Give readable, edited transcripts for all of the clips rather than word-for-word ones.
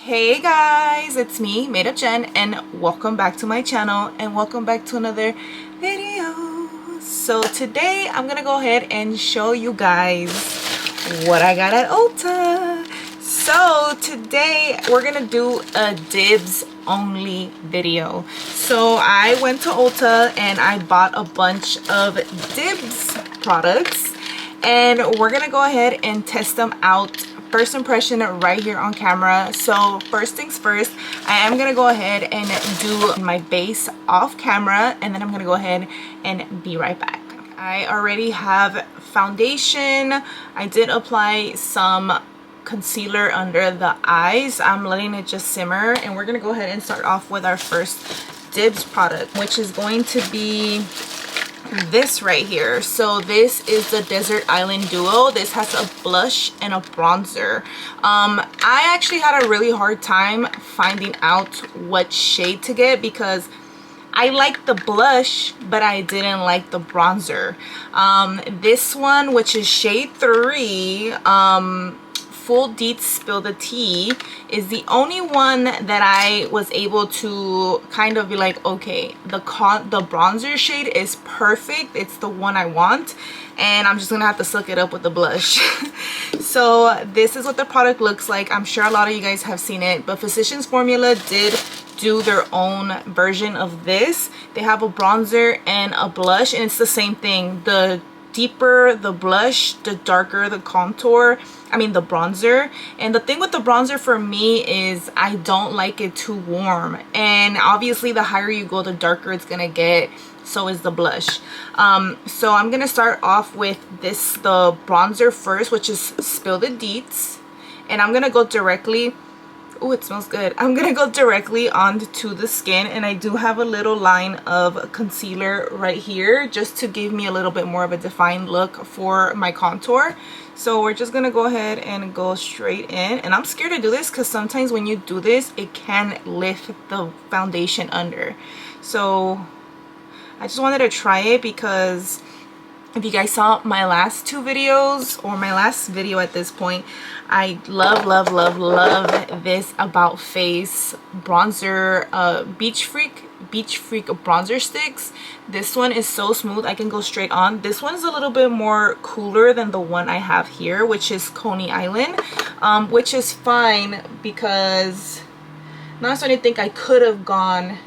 Hey guys, it's me, Made Up Jen, and welcome back to my channel and welcome back to another video. So today I'm gonna go ahead and show you guys what I got at Ulta. So today we're gonna do a Dibs only video. So I went to Ulta and I bought a bunch of Dibs products and we're gonna go ahead and test them out. First impression right here on camera. So first things first, I am gonna go ahead and do my base off camera, and then I'm gonna go ahead and be right back. I already have foundation. I did apply some concealer under the eyes. I'm letting it just simmer, and we're gonna go ahead and start off with our first Dibs product, which is going to be this right here. So this is the Desert Island Duo. This has a blush and a bronzer. I actually had a really hard time finding out what shade to get because I like the blush, but I didn't like the bronzer. This one, which is shade 3, Full Deets Spill the Tea, is the only one that I was able to kind of be like, okay, the bronzer shade is perfect. It's the one I want, and I'm just gonna have to suck it up with the blush. So this is what the product looks like. I'm sure a lot of you guys have seen it, but Physicians Formula did do their own version of this. They have a bronzer and a blush, and it's the same thing. The deeper the blush, the darker the contour, the bronzer. And the thing with the bronzer for me is I don't like it too warm, and obviously the higher you go, the darker it's gonna get. So is the blush. So I'm gonna start off with the bronzer first, which is Spill the Deets, and I'm gonna go directly. Oh, it smells good. I'm gonna go directly onto the skin, and I do have a little line of concealer right here just to give me a little bit more of a defined look for my contour. So we're just gonna go ahead and go straight in, and I'm scared to do this because sometimes when you do this it can lift the foundation under. So I just wanted to try it because if you guys saw my last two videos, or my last video at this point, I love this About Face bronzer, Beach Freak bronzer sticks. This one is so smooth, I can go straight on. This one's a little bit more cooler than the one I have here, which is Coney Island, which is fine because not so I think I could have gone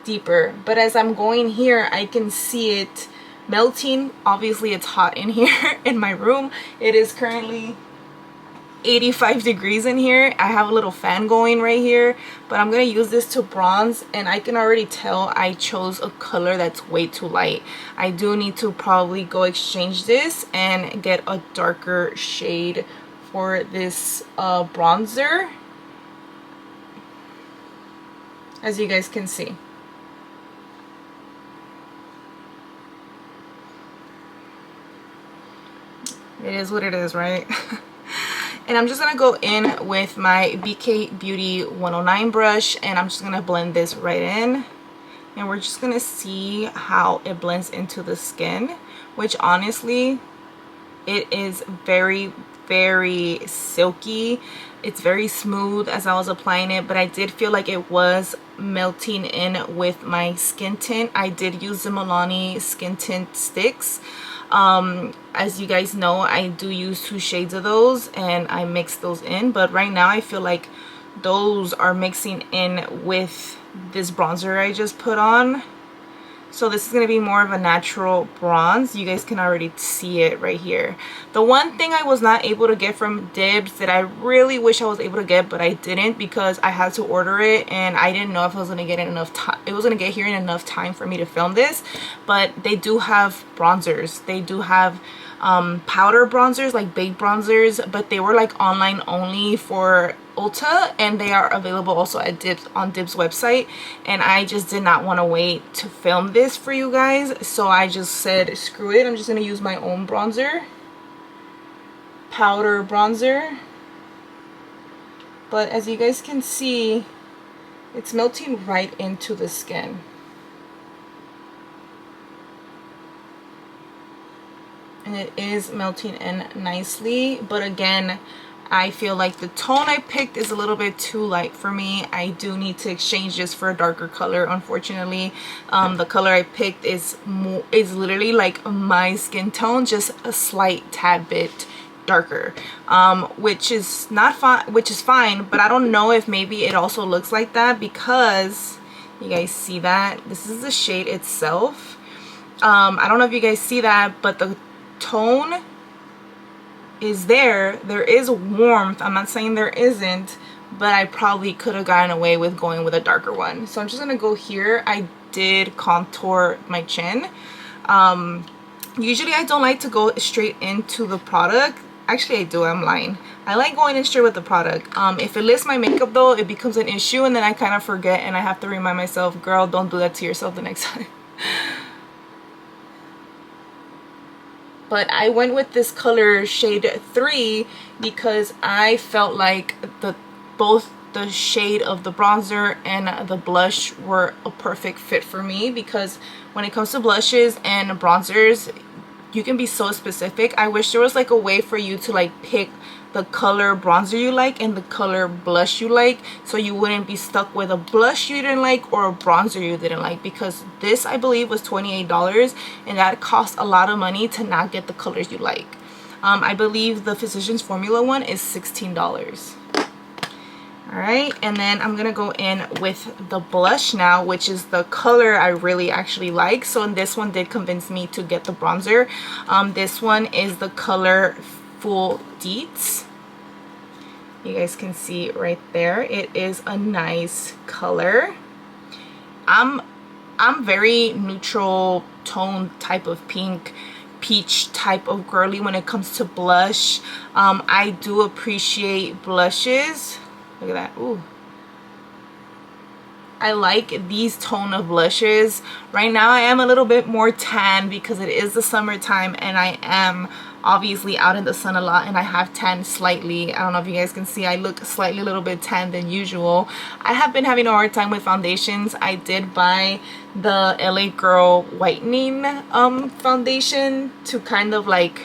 deeper, but as I'm going here I can see it melting. Obviously it's hot in here in my room. It is currently 85 degrees in here. I have a little fan going right here, but I'm gonna use this to bronze, and I can already tell I chose a color that's way too light. I do need to probably go exchange this and get a darker shade for this bronzer, as you guys can see. It is what it is, right? And I'm just gonna go in with my BK Beauty 109 brush, and I'm just gonna blend this right in, and we're just gonna see how it blends into the skin, which honestly it is very silky. It's very smooth as I was applying it, but I did feel like it was melting in with my skin tint. I did use the Milani skin tint sticks. As you guys know, I do use 2 shades of those, and I mix those in, but right now I feel like those are mixing in with this bronzer I just put on. So this is going to be more of a natural bronze. You guys can already see it right here. The one thing I was not able to get from Dibs that I really wish I was able to get, but I didn't because I had to order it and I didn't know if I was going to get it in enough time. It was going to get here in enough time for me to film this. But they do have bronzers. They do have powder bronzers, like baked bronzers, but they were like online only for Ulta, and they are available also at Dibs, on Dibs website, and I just did not want to wait to film this for you guys, so I just said screw it, I'm just going to use my own bronzer, powder bronzer. But as you guys can see, it's melting right into the skin. And it is melting in nicely, but again, I feel like the tone I picked is a little bit too light for me. I do need to exchange this for a darker color, unfortunately. The color I picked is literally like my skin tone, just a slight tad bit darker, which is fine, but I don't know if maybe it also looks like that because you guys see that this is the shade itself. I don't know if you guys see that, but the tone is there is warmth. I'm not saying there isn't, but I probably could have gotten away with going with a darker one. So I'm just gonna go here. I did contour my chin. Usually I don't like to go straight into the product. Actually I do, I'm lying. I like going in straight with the product. If it lifts my makeup though, it becomes an issue and then I kind of forget and I have to remind myself, girl, don't do that to yourself the next time. But I went with this color shade 3 because I felt like both the shade of the bronzer and the blush were a perfect fit for me, because when it comes to blushes and bronzers, you can be so specific. I wish there was like a way for you to like pick the color bronzer you like and the color blush you like, so you wouldn't be stuck with a blush you didn't like or a bronzer you didn't like, because this I believe was $28 and that costs a lot of money to not get the colors you like. I believe the Physicians Formula one is $16. Alright, and then I'm gonna go in with the blush now, which is the color I really actually like. So this one did convince me to get the bronzer. This one is the color Full Deets. You guys can see right there. It is a nice color. I'm very neutral tone type of pink, peach type of girly when it comes to blush. I do appreciate blushes. Look at that. Ooh. I like these tone of blushes. Right now I am a little bit more tan because it is the summertime and I am obviously out in the sun a lot and I have tan slightly. I don't know if you guys can see, I look slightly a little bit tan than usual. I have been having a hard time with foundations. I did buy the LA Girl whitening foundation to kind of like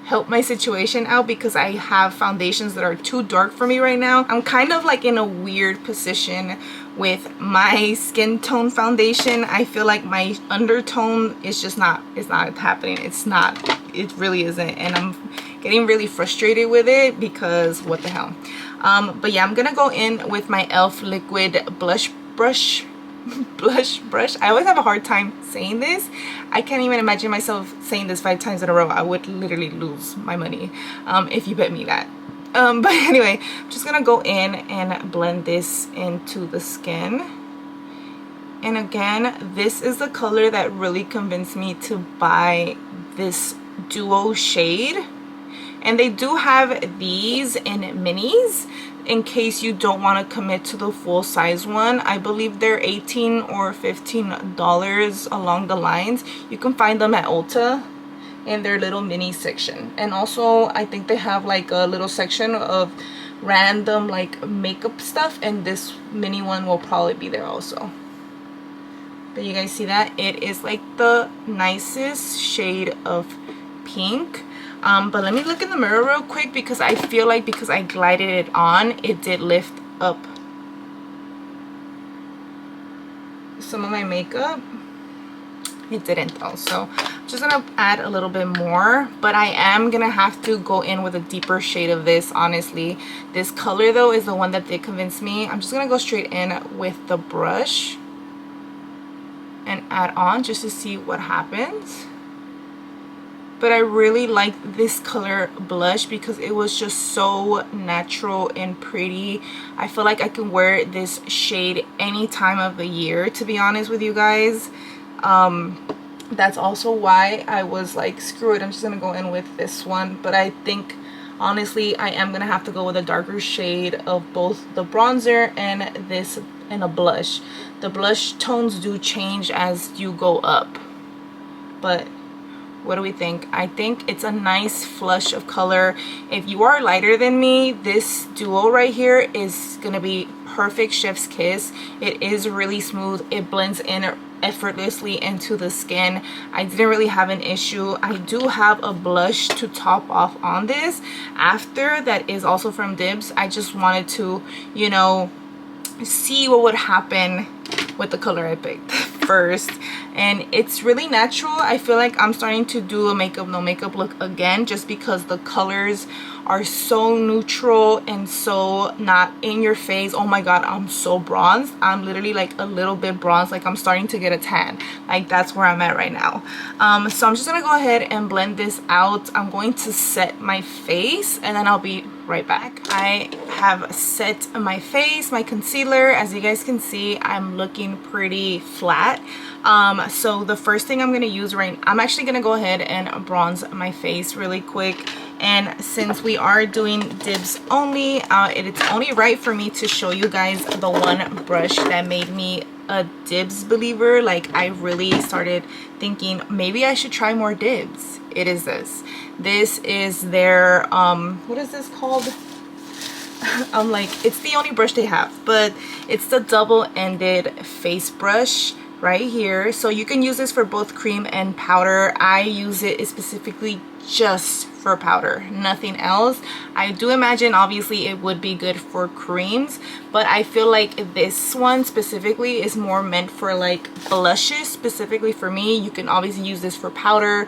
help my situation out because I have foundations that are too dark for me right now. I'm kind of like in a weird position with my skin tone foundation. I feel like my undertone is just not, it's not happening. It really isn't, and I'm getting really frustrated with it because what the hell. But yeah, I'm gonna go in with my e.l.f. liquid blush brush. I always have a hard time saying this. I can't even imagine myself saying this 5 times in a row. I would literally lose my money if you bet me that. But anyway, I'm just gonna go in and blend this into the skin. And again, this is the color that really convinced me to buy this duo shade. And they do have these in minis in case you don't want to commit to the full size one. I believe they're $18 or $15 along the lines. You can find them at Ulta in their little mini section. And also I think they have like a little section of random like makeup stuff, and this mini one will probably be there also. But you guys see that? It is like the nicest shade of pink. But let me look in the mirror real quick because I feel like because I glided it on, it did lift up some of my makeup. It didn't though, so I'm just gonna add a little bit more, but I am gonna have to go in with a deeper shade of this, honestly. This color though is the one that did convince me. I'm just gonna go straight in with the brush and add on just to see what happens. But I really like this color blush because it was just so natural and pretty. I feel like I can wear this shade any time of the year, to be honest with you guys. That's also why I was like, screw it, I'm just gonna go in with this one. But I think honestly I am gonna have to go with a darker shade of both the bronzer and this, and a blush. The blush tones do change as you go up, but what do we think? I think it's a nice flush of color. If you are lighter than me, this duo right here is gonna be perfect chef's kiss. It is really smooth. It blends in effortlessly into the skin. I didn't really have an issue. I do have a blush to top off on this after that is also from Dibs. I just wanted to, you know, see what would happen with the color I picked first, and it's really natural. I feel like I'm starting to do a makeup no makeup look again, just because the colors are so neutral and so not in your face. Oh my god, I'm so bronzed. I'm literally like a little bit bronzed, like I'm starting to get a tan. Like that's where I'm at right now. So I'm just gonna go ahead and blend this out. I'm going to set my face and then I'll be right back. I have set my face, my concealer. As you guys can see, I'm looking pretty flat. So the first thing I'm gonna use I'm actually gonna go ahead and bronze my face really quick. And since we are doing Dibs only, it's only right for me to show you guys the one brush that made me a Dibs believer. Like I really started thinking maybe I should try more Dibs. It is this. This is their what is this called? I'm like, it's the only brush they have, but it's the double-ended face brush right here. So you can use this for both cream and powder. I use it specifically just for powder, nothing else. I do imagine obviously it would be good for creams, but I feel like this one specifically is more meant for like blushes. Specifically for me, you can obviously use this for powder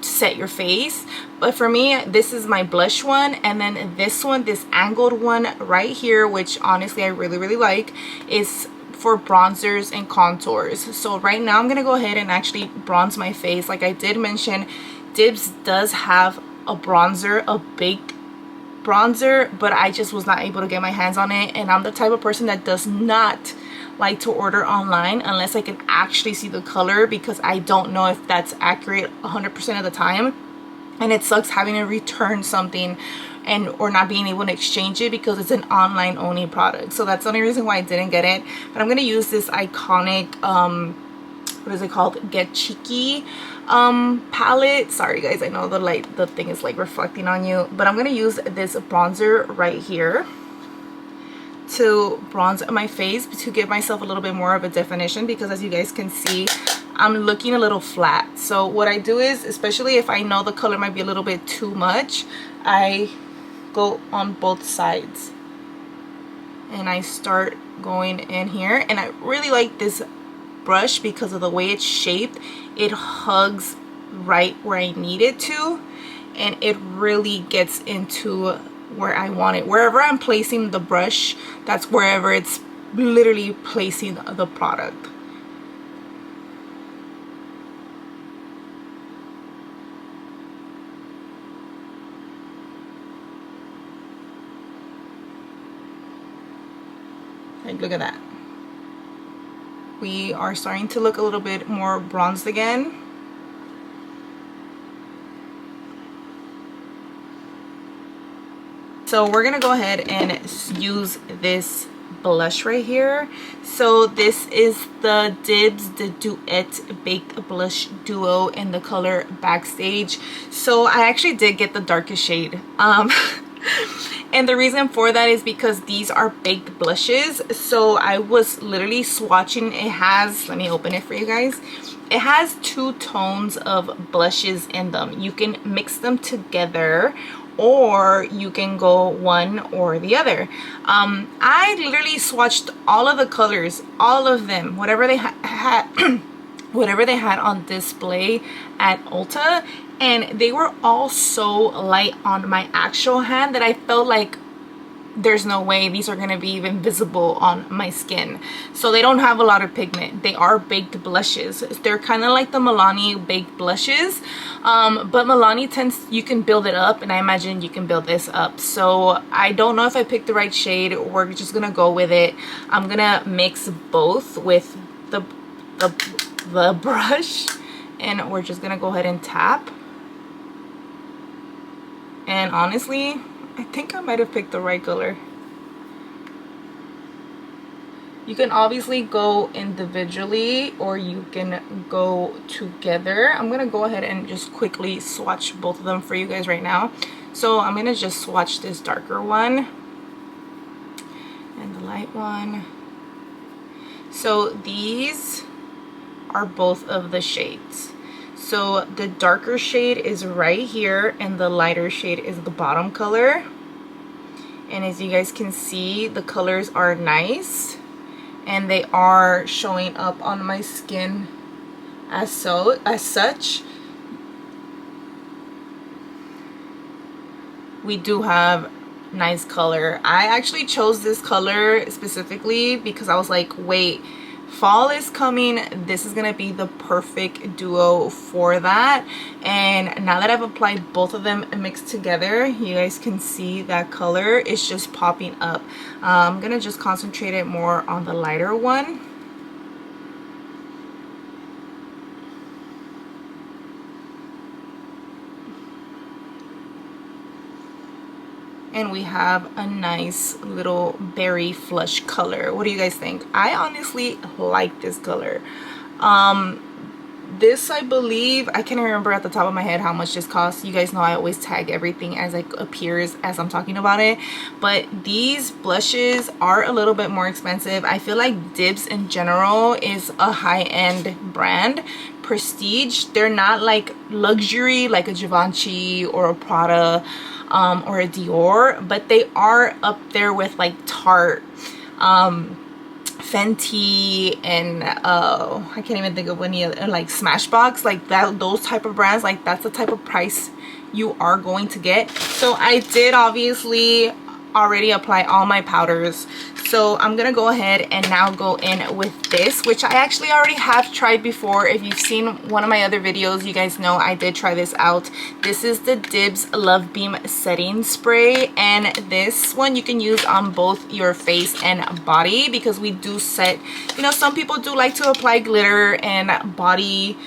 to set your face, but for me this is my blush one. And then this one, this angled one right here, which honestly I really like, is for bronzers and contours. So right now I'm gonna go ahead and actually bronze my face. Like I did mention, Dibs does have a bronzer, a big bronzer, but I just was not able to get my hands on it. And I'm the type of person that does not like to order online unless I can actually see the color, because I don't know if that's accurate 100% of the time. And it sucks having to return something and or not being able to exchange it because it's an online only product. So that's the only reason why I didn't get it. But I'm gonna use this iconic what is it called, Get Cheeky palette. Sorry guys, I know the thing is like reflecting on you, but I'm gonna use this bronzer right here to bronze my face to give myself a little bit more of a definition, because as you guys can see, I'm looking a little flat. So what I do is, especially if I know the color might be a little bit too much, I go on both sides and I start going in here. And I really like this brush because of the way it's shaped. It hugs right where I need it to, and it really gets into where I want it. Wherever I'm placing the brush, that's wherever it's literally placing the product. Like, look at that. We are starting to look a little bit more bronzed again. So we're gonna go ahead and use this blush right here. So this is the Dibs the Duet Baked Blush Duo in the color Backstage. So I actually did get the darkest shade. And the reason for that is because these are baked blushes. So I was literally swatching. It has, let me open it for you guys. It has 2 tones of blushes in them. You can mix them together, or you can go one or the other. I literally swatched all of the colors, all of them, whatever they had whatever they had on display at Ulta, and they were all so light on my actual hand that I felt like there's no way these are gonna be even visible on my skin. So they don't have a lot of pigment. They are baked blushes. They're kind of like the Milani baked blushes, but Milani tends, you can build it up, and I imagine you can build this up. So I don't know if I picked the right shade. We're just gonna go with it. I'm gonna mix both with the brush, and we're just gonna go ahead and tap. And honestly, I think I might have picked the right color. You can obviously go individually, or you can go together. I'm gonna go ahead and just quickly swatch both of them for you guys right now. So I'm gonna just swatch this darker one and the light one. So these are both of the shades. So the darker shade is right here and the lighter shade is the bottom color. And as you guys can see, the colors are nice and they are showing up on my skin as such. We do have nice color. I actually chose this color specifically because I was like, wait, fall is coming, this is gonna be the perfect duo for that. And now that I've applied both of them mixed together, you guys can see that color is just popping up. I'm gonna just concentrate it more on the lighter one. And we have a nice little berry flush color. What do you guys think? I honestly like this color. This, I believe, I can't remember at the top of my head how much this costs. You guys know I always tag everything as it appears as I'm talking about it, but these blushes are a little bit more expensive. I feel like Dibs in general is a high-end brand, prestige. They're not like luxury like a Givenchy or a Prada or a Dior, but they are up there with like Tarte, Fenty, and I can't even think of any other, like Smashbox, like that, those type of brands. Like that's the type of price you are going to get. So I did obviously already apply all my powders, so I'm gonna go ahead and now go in with this, which I actually already have tried before. If you've seen one of my other videos, you guys know I did try this out. This is the Dibs Love Beam setting spray, and this one you can use on both your face and body, because we do set, you know, some people do like to apply glitter and body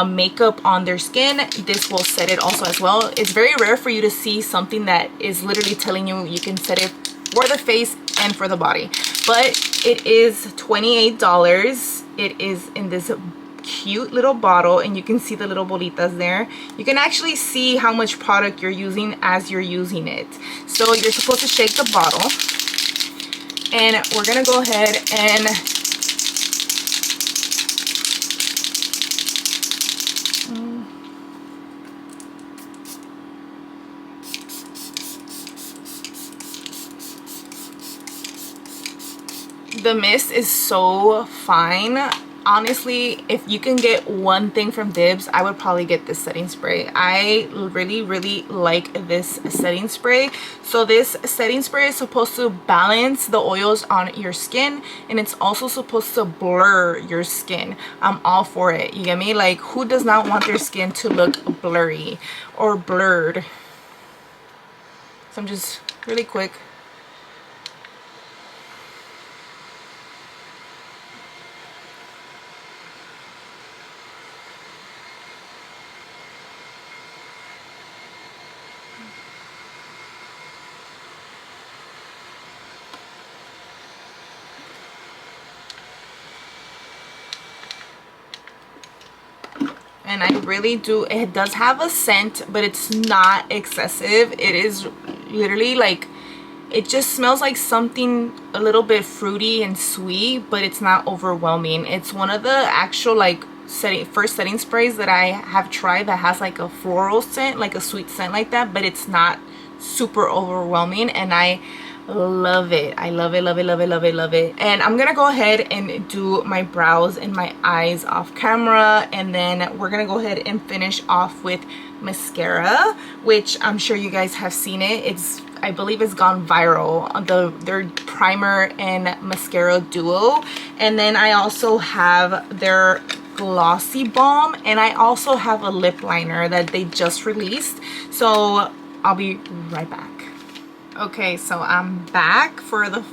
makeup on their skin. This will set it also as well. It's very rare for you to see something that is literally telling you you can set it for the face and for the body, but it is $28. It is in this cute little bottle, and you can see the little bolitas there. You can actually see how much product you're using as you're using it. So you're supposed to shake the bottle, and we're gonna go ahead and the mist is so fine. Honestly, if you can get one thing from Dibs, I would probably get this setting spray. I really like this setting spray. So this setting spray is supposed to balance the oils on your skin, and it's also supposed to blur your skin. I'm all for it, you get me? Like, who does not want their skin to look blurry or blurred? So I'm just really quick. And I really do, it does have a scent, but it's not excessive. It is literally like, it just smells like something a little bit fruity and sweet, but it's not overwhelming. It's one of the actual like first setting sprays that I have tried that has like a floral scent, like a sweet scent like that, but it's not super overwhelming, and I love it. I love it. And I'm gonna go ahead and do my brows and my eyes off camera, and then we're gonna go ahead and finish off with mascara, which I'm sure you guys have seen it. I believe it's gone viral on their primer and mascara duo. And then I also have their glossy balm, and I also have a lip liner that they just released. So I'll be right back. Okay, so I'm back for the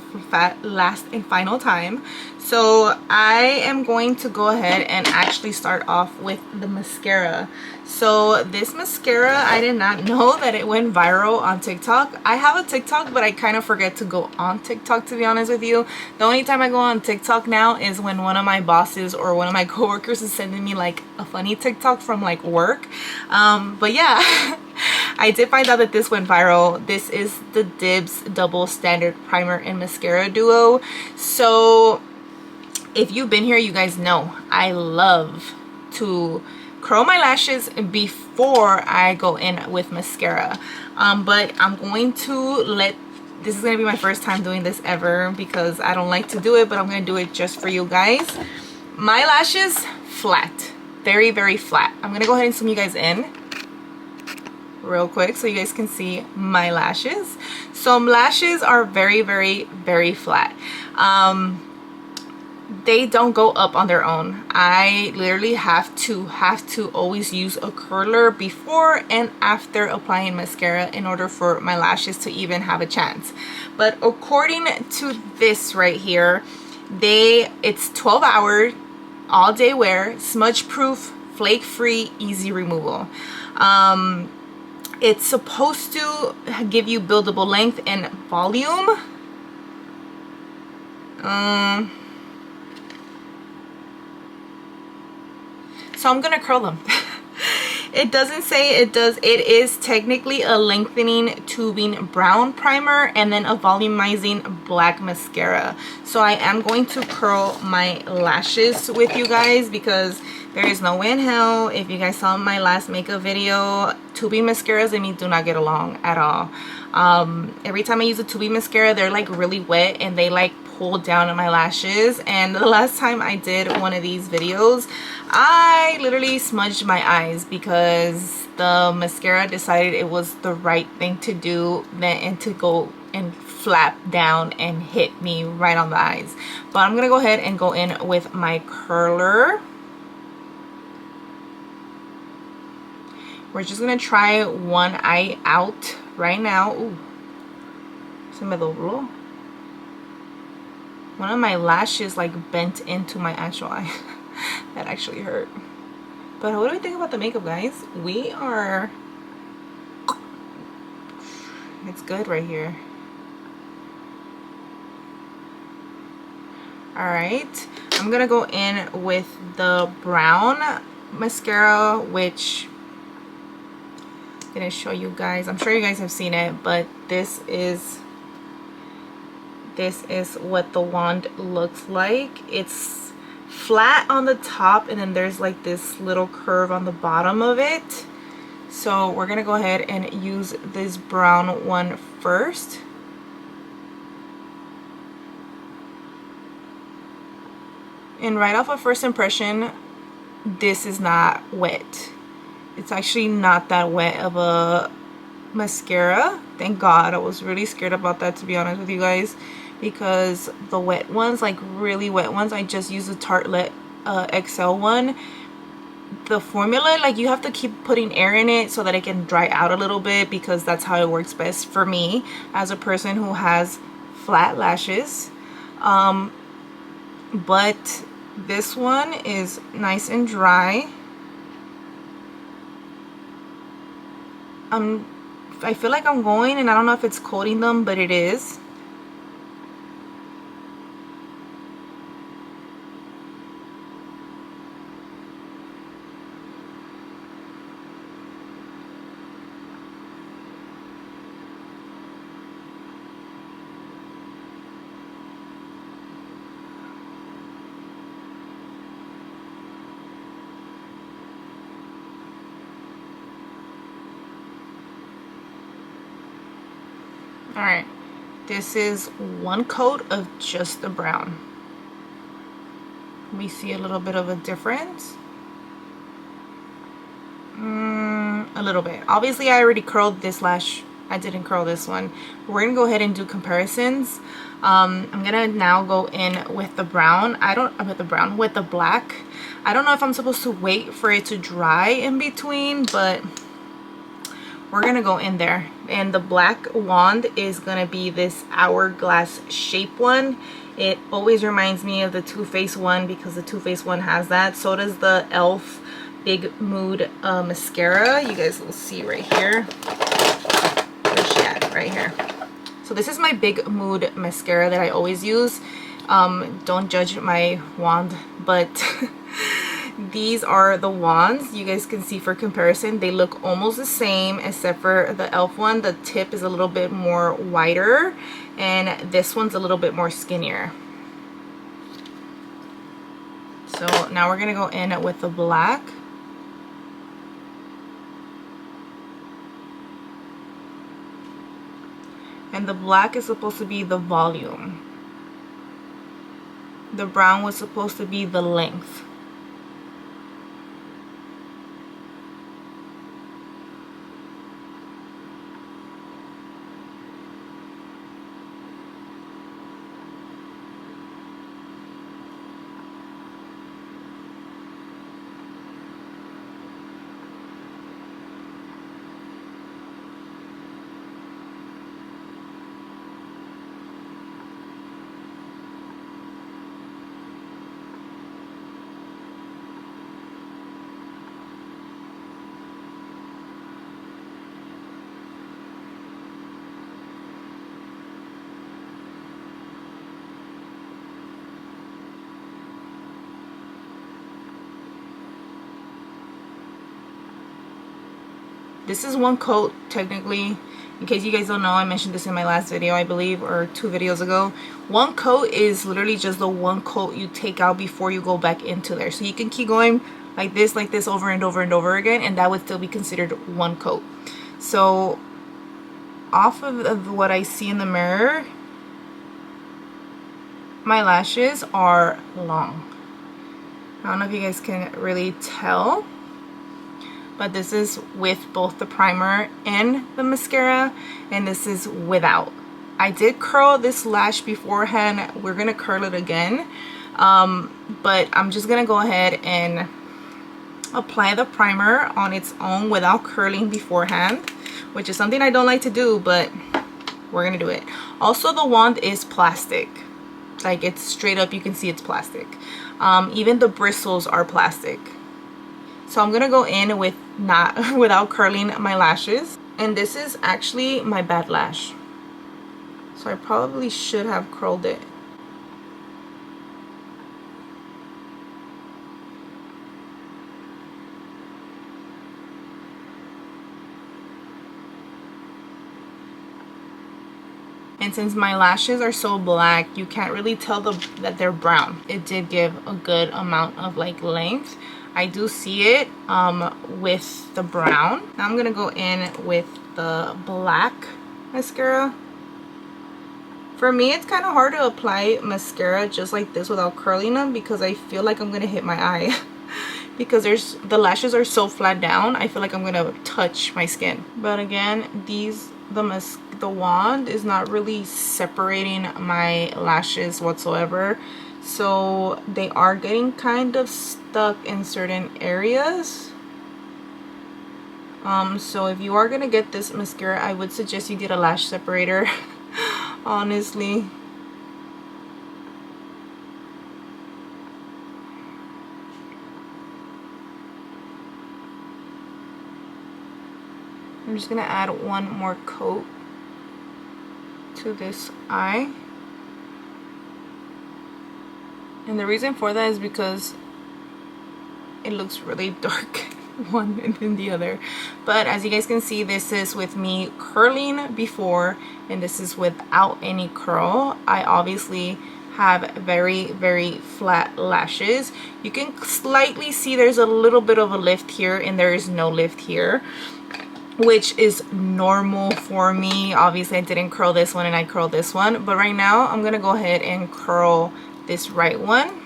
last and final time. So I am going to go ahead and actually start off with the mascara. So this mascara, I did not know that it went viral on TikTok. I have a TikTok, but I kind of forget to go on TikTok, to be honest with you. The only time I go on TikTok now is when one of my bosses or one of my coworkers is sending me like a funny TikTok from like work. But yeah. I did find out that this went viral. This is the Dibs Double Standard Primer and Mascara Duo. So If you've been here, you guys know I love to curl my lashes before I go in with mascara. But I'm going to this is going to be my first time doing this ever because I don't like to do it, but I'm going to do it just for you guys. My lashes, flat. Very, very flat. I'm going to go ahead and zoom you guys in real quick so you guys can see my lashes. So lashes are very, very, very flat. They don't go up on their own. I literally have to always use a curler before and after applying mascara in order for my lashes to even have a chance. But according to this right here, it's 12-hour all day wear, smudge proof, flake free, easy removal. It's supposed to give you buildable length and volume. So I'm gonna curl them. It doesn't say it does. It is technically a lengthening tubing brown primer and then a volumizing black mascara. So I am going to curl my lashes with you guys because there is no way in hell, if you guys saw my last makeup video, tubing mascaras and me do not get along at all. Every time I use a tubing mascara, they're like really wet and they like pull down on my lashes. And the last time I did one of these videos, I literally smudged my eyes because the mascara decided it was the right thing to do and to go and flap down and hit me right on the eyes. But I'm gonna go ahead and go in with my curler. We're just gonna try one eye out right now. Ooh, se me dobló. One of my lashes like bent into my actual eye. That actually hurt. But what do we think about the makeup, guys? It's good right here. Alright, I'm gonna go in with the brown mascara, which I'm gonna show you guys. I'm sure you guys have seen it, but this is what the wand looks like. It's flat on the top and then there's like this little curve on the bottom of it. So we're gonna go ahead and use this brown one first. And right off of first impression, this is not wet. It's actually not that wet of a mascara. Thank God. I was really scared about that, to be honest with you guys, because the wet ones, like really wet ones, I just use the Tartelette XL one. The formula, like you have to keep putting air in it so that it can dry out a little bit, because that's how it works best for me as a person who has flat lashes. But this one is nice and dry. I feel like I'm going, and I don't know if it's coating them, but it is. Alright, this is one coat of just the brown. We see a little bit of a difference. A little bit. Obviously, I already curled this lash. I didn't curl this one. We're going to go ahead and do comparisons. I'm going to now go in with the brown. With the black. I don't know if I'm supposed to wait for it to dry in between, but we're gonna go in there. And the black wand is gonna be this hourglass shape one. It always reminds me of the Too Faced one because the Too Faced one has that. So does the e.l.f. Big Mood mascara. You guys will see right here. Where's she at? Right here. So this is my Big Mood mascara that I always use. Don't judge my wand, but these are the wands. You guys can see for comparison, they look almost the same except for the e.l.f. one. The tip is a little bit more wider and this one's a little bit more skinnier. So now we're gonna go in with the black. And the black is supposed to be the volume. The brown was supposed to be the length. This is one coat technically. In case you guys don't know, I mentioned this in my last video, I believe, or 2 videos ago. One coat is literally just the one coat you take out before you go back into there. So you can keep going like this over and over and over again, and that would still be considered one coat. So off of what I see in the mirror, my lashes are long. I don't know if you guys can really tell, but this is with both the primer and the mascara, and this is without. I did curl this lash beforehand. We're gonna curl it again, but I'm just gonna go ahead and apply the primer on its own without curling beforehand, which is something I don't like to do, but we're gonna do it. Also, the wand is plastic. Like, it's straight up, you can see it's plastic. Even the bristles are plastic. So I'm gonna go in with without curling my lashes, and this is actually my bad lash, so I probably should have curled it. And since my lashes are so black, you can't really tell that they're brown. It did give a good amount of like length. I do see it with the brown. Now I'm gonna go in with the black mascara. For me, it's kind of hard to apply mascara just like this without curling them, because I feel like I'm gonna hit my eye. Because the lashes are so flat down, I feel like I'm gonna touch my skin. But again, the wand is not really separating my lashes whatsoever, so they are getting kind of stuck in certain areas. So if you are gonna get this mascara, I would suggest you get a lash separator. Honestly. I'm just gonna add one more coat to this eye. And the reason for that is because it looks really dark one and then the other. But as you guys can see, this is with me curling before, and this is without any curl. I obviously have very, very flat lashes. You can slightly see there's a little bit of a lift here, and there is no lift here, which is normal for me. Obviously I didn't curl this one and I curled this one, but right now I'm gonna go ahead and curl this right one.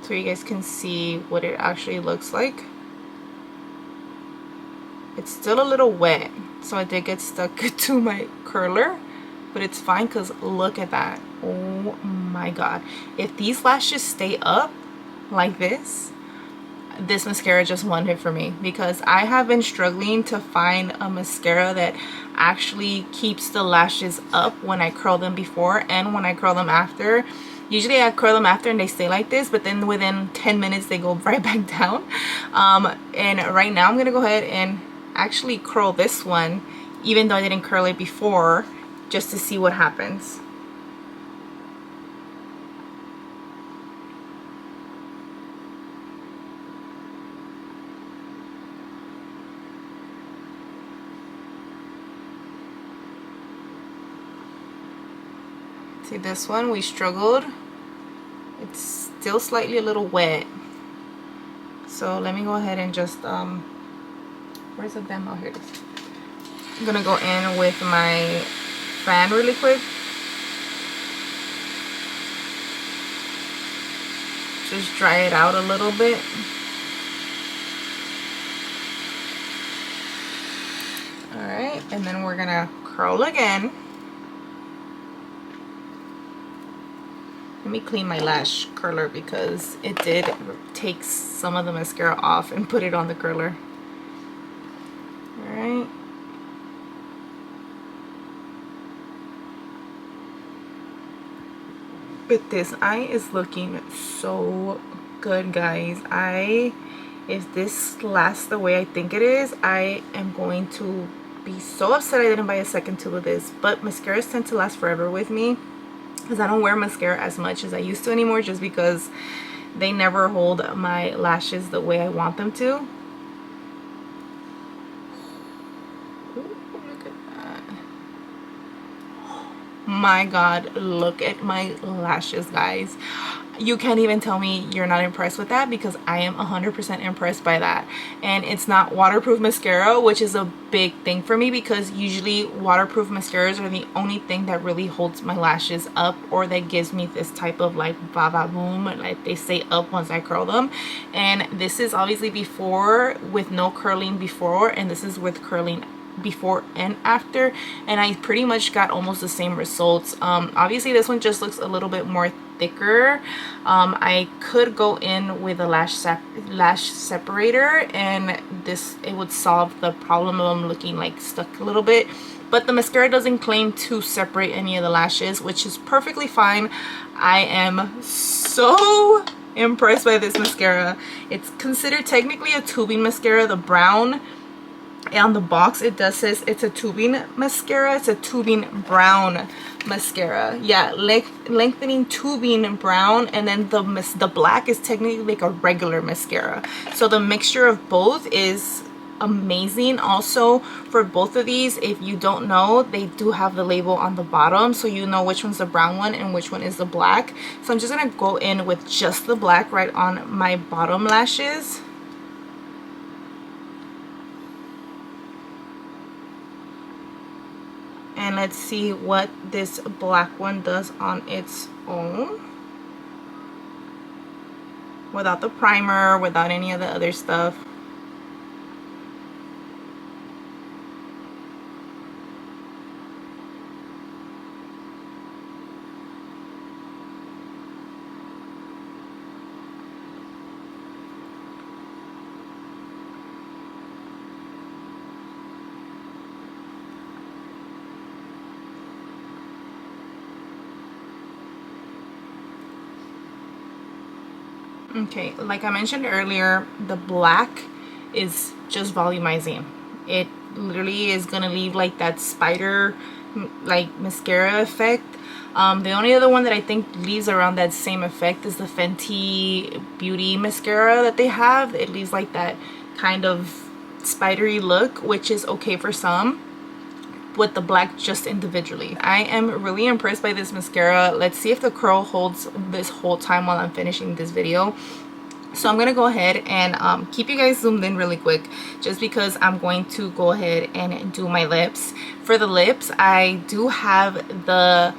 So you guys can see what it actually looks like. It's still a little wet, so I did get stuck to my curler, but it's fine because look at that. Oh my god. If these lashes stay up like this mascara just won it for me, because I have been struggling to find a mascara that actually keeps the lashes up when I curl them before and when I curl them after. Usually I curl them after and they stay like this, but then within 10 minutes they go right back down. And right now I'm gonna go ahead and actually curl this one, even though I didn't curl it before, just to see what happens. See, this one we struggled. It's still slightly a little wet. So let me go ahead and just, where's the demo? Here it is. I'm gonna go in with my fan really quick. Just dry it out a little bit. Alright, and then we're gonna curl again. Let me clean my lash curler because it did take some of the mascara off and put it on the curler. Alright. But this eye is looking so good, guys. If this lasts the way I think it is, I am going to be so upset I didn't buy a second tube of this. But mascaras tend to last forever with me, because I don't wear mascara as much as I used to anymore, just because they never hold my lashes the way I want them to. Ooh, look at that. My god, look at my lashes, guys. You can't even tell me you're not impressed with that, because I am 100% impressed by that. And it's not waterproof mascara, which is a big thing for me, because usually waterproof mascaras are the only thing that really holds my lashes up, or that gives me this type of like baba boom, like they stay up once I curl them. And this is obviously before, with no curling before, and this is with curling before and after, and I pretty much got almost the same results. Obviously this one just looks a little bit more thicker. I could go in with a lash separator, and it would solve the problem of them looking like stuck a little bit, but the mascara doesn't claim to separate any of the lashes, which is perfectly fine. I am so impressed by this mascara. It's considered technically a tubing mascara. The brown on the box, it does says it's a tubing mascara. It's a tubing brown mascara. Yeah, lengthening tubing brown, and then the black is technically like a regular mascara. So the mixture of both is amazing. Also, for both of these, if you don't know, they do have the label on the bottom, so you know which one's the brown one and which one is the black. So I'm just gonna go in with just the black right on my bottom lashes. And let's see what this black one does on its own, without the primer, without any of the other stuff. Okay, like I mentioned earlier, the black is just volumizing. It literally is gonna leave like that spider like mascara effect. The only other one that I think leaves around that same effect is the Fenty Beauty mascara that they have. It leaves like that kind of spidery look, which is okay for some, with the black just individually. I am really impressed by this mascara. Let's see if the curl holds this whole time while I'm finishing this video. So I'm gonna go ahead and keep you guys zoomed in really quick, just because I'm going to go ahead and do my lips. For the lips, I do have the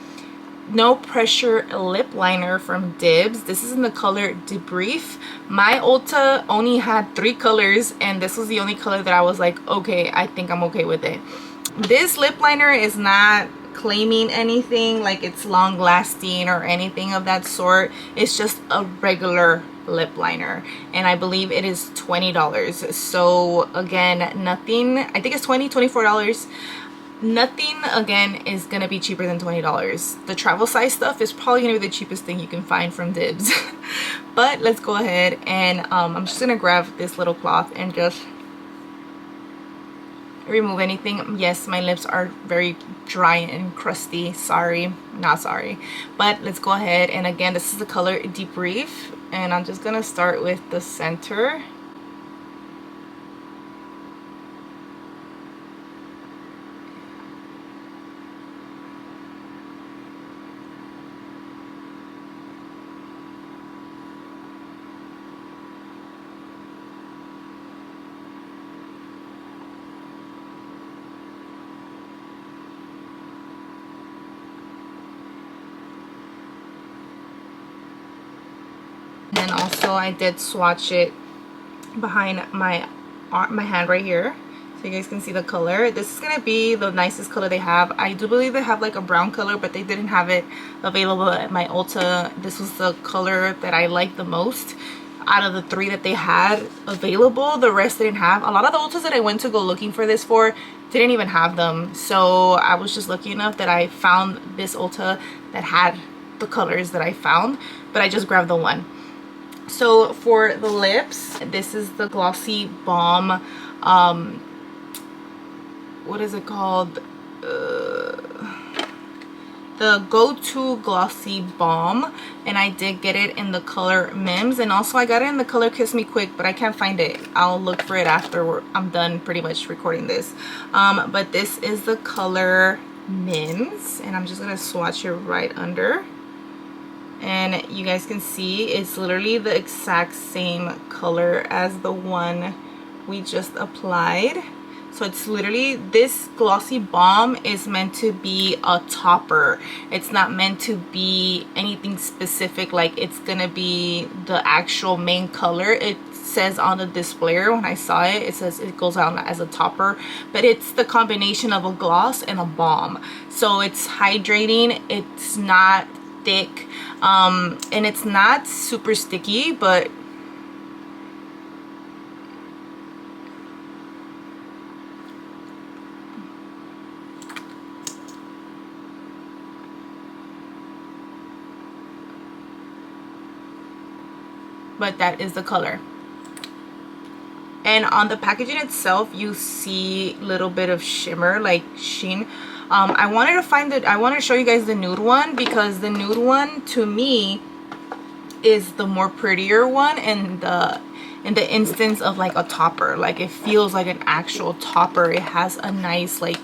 no pressure lip liner from Dibs. This is in the color Debrief. My Ulta only had 3 colors, and this was the only color that I was like, okay, I think I'm okay with it. This lip liner is not claiming anything like it's long lasting or anything of that sort. It's just a regular lip liner, and I believe it is $20. So again, nothing, I think it's $24. Nothing again is gonna be cheaper than $20. The travel size stuff is probably gonna be the cheapest thing you can find from Dibs. But let's go ahead and I'm just gonna grab this little cloth and just remove anything. Yes, my lips are very dry and crusty. Sorry, not sorry. But let's go ahead, and again, this is the color Debrief, and I'm just gonna start with the center. then also I did swatch it behind my hand right here, so you guys can see the color. This is gonna be the nicest color they have. I do believe they have like a brown color, but they didn't have it available at my Ulta. This was the color that I liked the most out of the 3 that they had available. The rest didn't have. A lot of the Ultas that I went to go looking for this for didn't even have them, so I was just lucky enough that I found this Ulta that had the colors that I found, but I just grabbed the one. So for the lips, this is the Glossy Balm, what is it called, the Go-To Glossy Balm, and I did get it in the color Mims, and also I got it in the color Kiss Me Quick, but I can't find it. I'll look for it after I'm done pretty much recording this. But this is the color Mims, and I'm just gonna swatch it right under, and you guys can see it's literally the exact same color as the one we just applied. So it's literally, this Glossy Balm is meant to be a topper. It's not meant to be anything specific, like it's gonna be the actual main color. It says on the displayer, when I saw it, it says it goes out as a topper, but it's the combination of a gloss and a balm. So it's hydrating, it's not thick, and it's not super sticky, but that is the color. And on the packaging itself, you see a little bit of shimmer, like sheen. I wanted to show you guys the nude one, because the nude one to me is the more prettier one, and in the instance of like a topper, like it feels like an actual topper. It has a nice like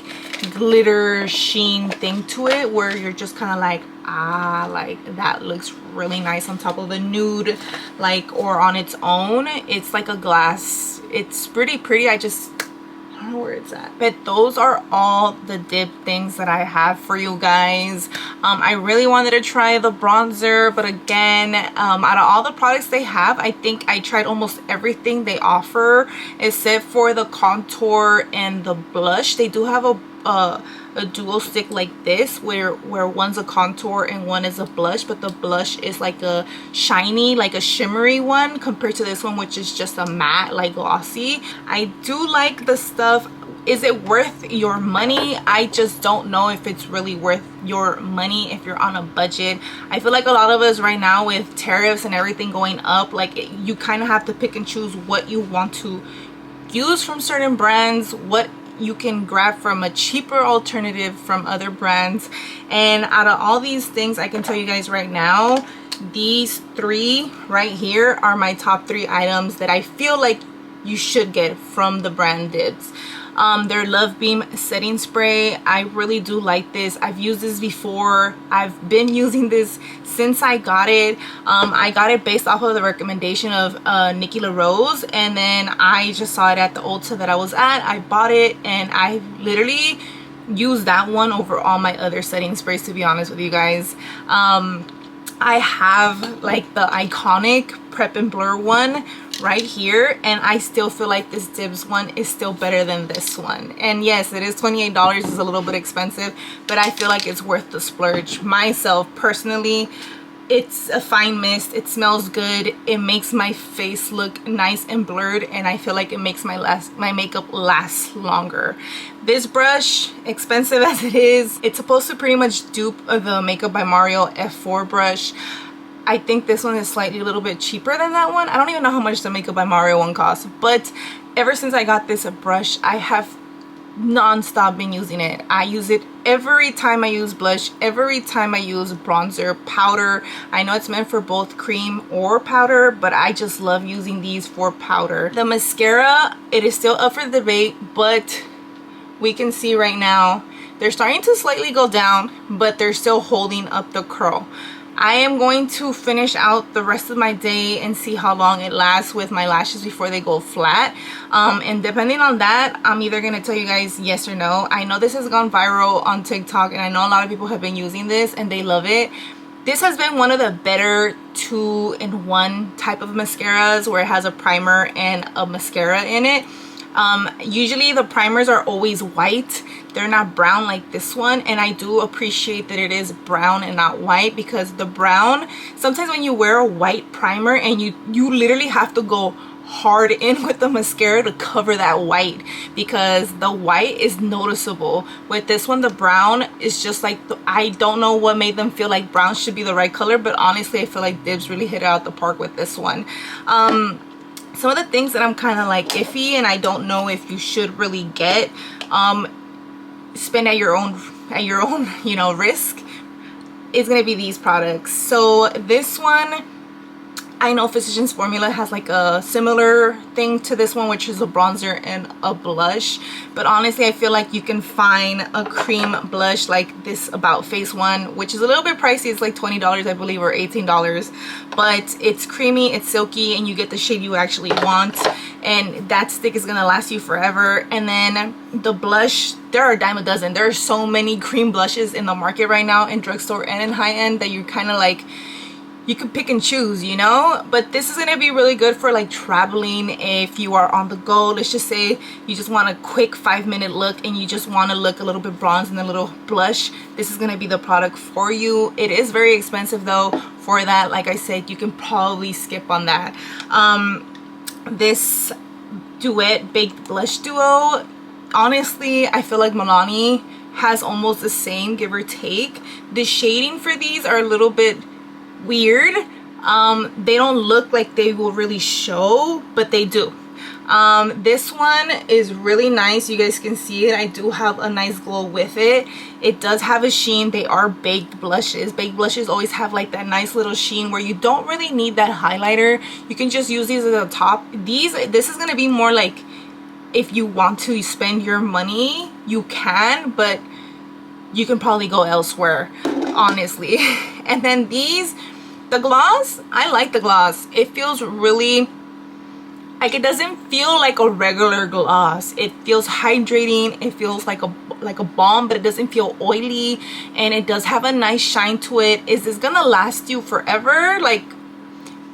glitter sheen thing to it, where you're just kind of like, ah, like that looks really nice on top of the nude, like, or on its own. It's like a glass. It's pretty pretty. I don't know where it's at, but those are all the dip things that I have for you guys. I really wanted to try the bronzer, but again, out of all the products they have, I think I tried almost everything they offer except for the contour and the blush. They do have a dual stick like this, where one's a contour and one is a blush, but the blush is like a shiny, like a shimmery one, compared to this one, which is just a matte, like glossy. I do like the stuff. Is it worth your money? I just don't know if it's really worth your money if you're on a budget. I feel like a lot of us right now, with tariffs and everything going up, like you kind of have to pick and choose what you want to use from certain brands, what you can grab from a cheaper alternative from other brands. And out of all these things, I can tell you guys right now, these 3 right here are my top 3 items that I feel like you should get from the brand Dibs. Their Love Beam setting spray, I really do like this. I've used this before. I've been using this since I got it. I got it based off of the recommendation of Nikki LaRose, and then I just saw it at the Ulta that I was at. I bought it, and I literally used that one over all my other setting sprays, to be honest with you guys. I have like the iconic Prep and Blur one right here, and I still feel like this Dibs one is still better than this one. And yes, it is $28. It's a little bit expensive, but I feel like it's worth the splurge. Myself personally, it's a fine mist. It smells good. It makes my face look nice and blurred, and I feel like it makes my makeup last longer. This brush, expensive as it is, it's supposed to pretty much dupe the Makeup by Mario F4 brush. I think this one is slightly a little bit cheaper than that one. I don't even know how much the Makeup by Mario one costs, but ever since I got this brush, I have non-stop been using it. I use it every time I use blush, every time I use bronzer, powder. I know it's meant for both cream or powder, but I just love using these for powder. The mascara, it is still up for debate, but we can see right now they're starting to slightly go down, but they're still holding up the curl. I am going to finish out the rest of my day and see how long it lasts with my lashes before they go flat. And depending on that, I'm either going to tell you guys yes or no. I know this has gone viral on TikTok, and I know a lot of people have been using this and they love it. This has been one of the better 2-in-1 type of mascaras where it has a primer and a mascara in it. Usually the primers are always white, they're not brown like this one, and I do appreciate that it is brown and not white, because the brown, sometimes when you wear a white primer and you literally have to go hard in with the mascara to cover that white, because the white is noticeable. With this one, the brown is just like, I don't know what made them feel like brown should be the right color, but honestly I feel like Dibs really hit it out the park with this one. Some of the things that I'm kind of like iffy and I don't know if you should really get, spend at your own you know, risk, is gonna be these products. So this one, I know Physicians Formula has like a similar thing to this one, which is a bronzer and a blush, but honestly I feel like you can find a cream blush like this About Face one, which is a little bit pricey. It's like $20 I believe, or $18, but it's creamy, it's silky, and you get the shade you actually want, and that stick is gonna last you forever. And then the blush, there are a dime a dozen. There are so many cream blushes in the market right now, in drugstore and in high-end, that you're kind of like, you can pick and choose, you know. But this is going to be really good for like traveling. If you are on the go, let's just say you just want a quick 5-minute look and you just want to look a little bit bronze and a little blush, this is going to be the product for you. It is very expensive though for that. Like I said, you can probably skip on that. This Duet Baked Blush Duo, honestly I feel like Milani has almost the same, give or take. The shading for these are a little bit weird. They don't look like they will really show, but they do. This one is really nice. You guys can see it. I do have a nice glow with it. It does have a sheen. They are baked blushes. Baked blushes always have like that nice little sheen where you don't really need that highlighter. You can just use these as a top. This is going to be more like, if you want to spend your money, you can, but you can probably go elsewhere, honestly. And then these, the gloss, I like the gloss. It feels really, like, it doesn't feel like a regular gloss. It feels hydrating. It feels like a balm, but it doesn't feel oily, and it does have a nice shine to it. Is this gonna last you forever? Like,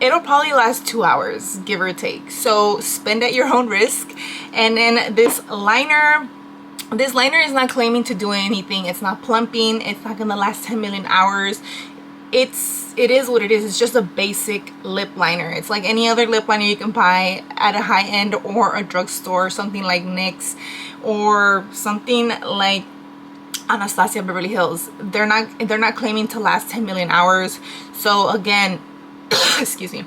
it'll probably last 2 hours, give or take. So spend at your own risk. And then this liner is not claiming to do anything. It's not plumping. It's not gonna last 10 million hours. It is what it is. It's just a basic lip liner. It's like any other lip liner you can buy at a high-end or a drugstore, something like NYX or something like Anastasia Beverly Hills. They're not claiming to last 10 million hours. So again, excuse me,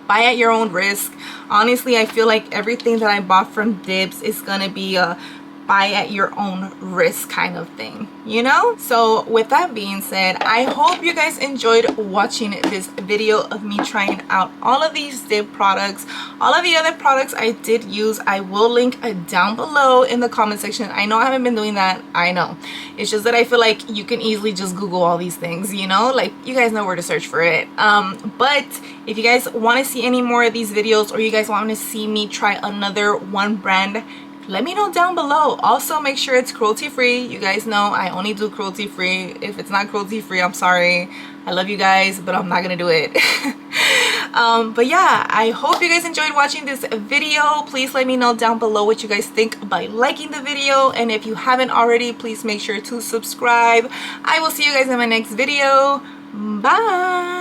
buy at your own risk. Honestly, I feel like everything that I bought from Dibs is gonna be a buy at your own risk kind of thing, you know. So with that being said, I hope you guys enjoyed watching this video of me trying out all of these Dib products. All of the other products I did use, I will link down below in the comment section. I know I haven't been doing that, I know. It's just that I feel like you can easily just Google all these things, you know, like you guys know where to search for it. But if you guys want to see any more of these videos, or you guys want to see me try another one brand, let me know down below. Also, make sure it's cruelty free. You guys know I only do cruelty free. If it's not cruelty free, I'm sorry. I love you guys, but I'm not gonna do it. But yeah, I hope you guys enjoyed watching this video. Please let me know down below what you guys think by liking the video, and if you haven't already, please make sure to subscribe. I will see you guys in my next video. Bye.